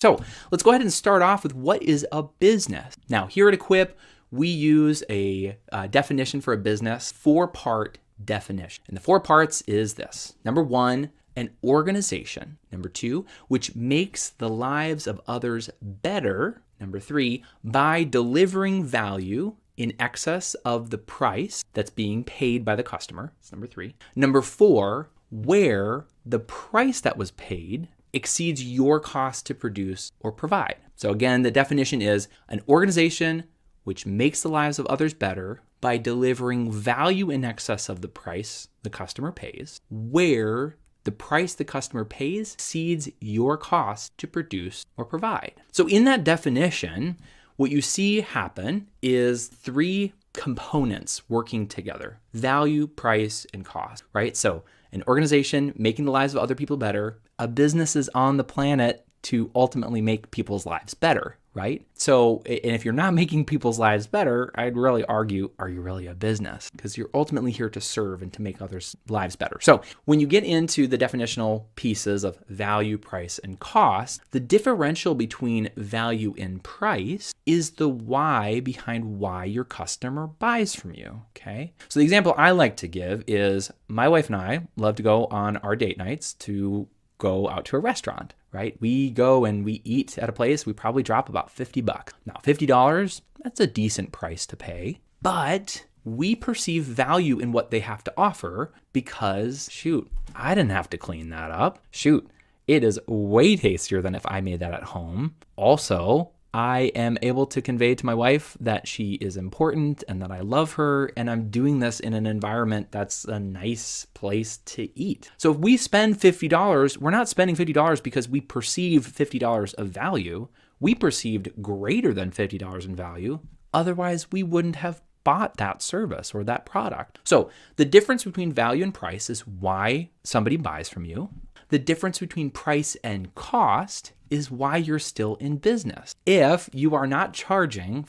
So let's go ahead and start off with what is a business. Now, here at Equip, we use a definition for a business, 4-part definition. And the 4 parts is this. Number 1, an organization. Number 2, which makes the lives of others better. Number 3, by delivering value in excess of the price that's being paid by the customer. That's number 3. Number 4, where the price that was paid exceeds your cost to produce or provide. So again, the definition is an organization which makes the lives of others better by delivering value in excess of the price the customer pays, where the price the customer pays exceeds your cost to produce or provide. So in that definition, what you see happen is 3 components working together: value, price, and cost, right? So an organization making the lives of other people better, a business is on the planet to ultimately make people's lives better, right? So, and if you're not making people's lives better, I'd really argue, are you really a business? Because you're ultimately here to serve and to make others' lives better. So when you get into the definitional pieces of value, price, and cost, the differential between value and price is the why behind why your customer buys from you, okay? So the example I like to give is my wife and I love to go on our date nights to go out to a restaurant, right? We go and we eat at a place, we probably drop about $50. Now, $50, that's a decent price to pay, but we perceive value in what they have to offer because, shoot, I didn't have to clean that up. Shoot, it is way tastier than if I made that at home. Also, I am able to convey to my wife that she is important and that I love her, and I'm doing this in an environment that's a nice place to eat. So if we spend $50, we're not spending $50 because we perceive $50 of value. We perceived greater than $50 in value. Otherwise, we wouldn't have bought that service or that product. So the difference between value and price is why somebody buys from you. The difference between price and cost is why you're still in business. If you are not charging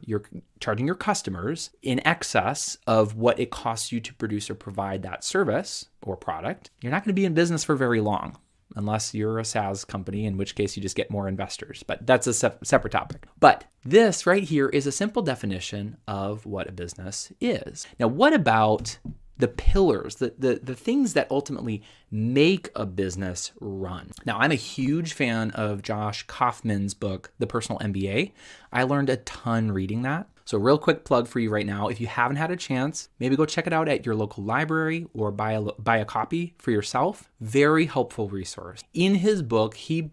your customers in excess of what it costs you to produce or provide that service or product, you're not going to be in business for very long, unless you're a SaaS company, in which case you just get more investors. But that's a separate topic. But this right here is a simple definition of what a business is. Now, what about the pillars, the things that ultimately make a business run? Now, I'm a huge fan of Josh Kaufman's book, The Personal MBA. I learned a ton reading that. So real quick plug for you right now. If you haven't had a chance, maybe go check it out at your local library or buy a copy for yourself. Very helpful resource. In his book, he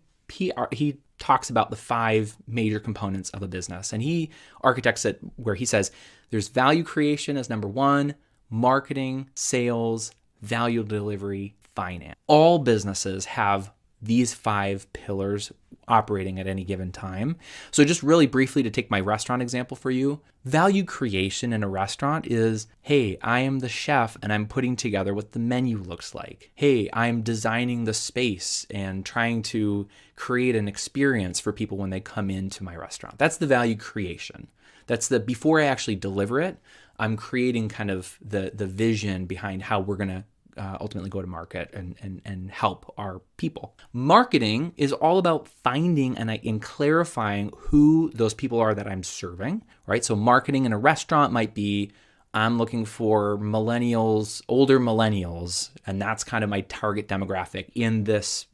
talks about the 5 major components of a business, and he architects it where he says there's value creation as number 1, marketing, sales, value delivery, finance. All businesses have these 5 pillars operating at any given time. So just really briefly to take my restaurant example for you, value creation in a restaurant is, hey, I am the chef and I'm putting together what the menu looks like. Hey, I'm designing the space and trying to create an experience for people when they come into my restaurant. That's the value creation. That's before I actually deliver it, I'm creating kind of the vision behind how we're going to ultimately go to market and help our people. Marketing is all about finding and clarifying who those people are that I'm serving, right? So marketing in a restaurant might be, I'm looking for millennials, older millennials, and that's kind of my target demographic in this,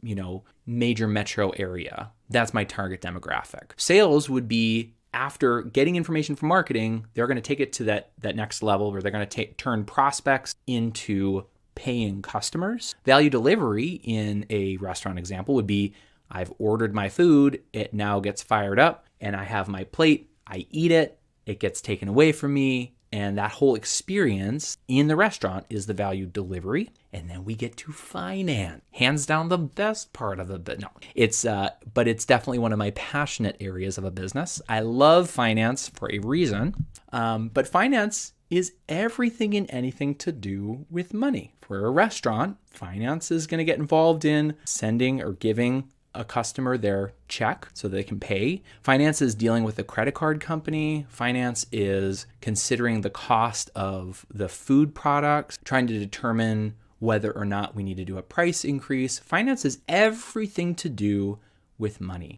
major metro area. That's my target demographic. Sales would be, after getting information from marketing, they're going to take it to that next level where they're going to turn prospects into paying customers. Value delivery in a restaurant example would be, I've ordered my food, it now gets fired up, and I have my plate, I eat it, it gets taken away from me, and that whole experience in the restaurant is the value delivery. And then we get to finance. Hands down the best part of but it's definitely one of my passionate areas of a business. I love finance for a reason, but finance is everything and anything to do with money. For a restaurant, finance is going to get involved in sending or giving a customer their check so they can pay. Finance is dealing with a credit card company. Finance is considering the cost of the food products, trying to determine whether or not we need to do a price increase. Finance is everything to do with money.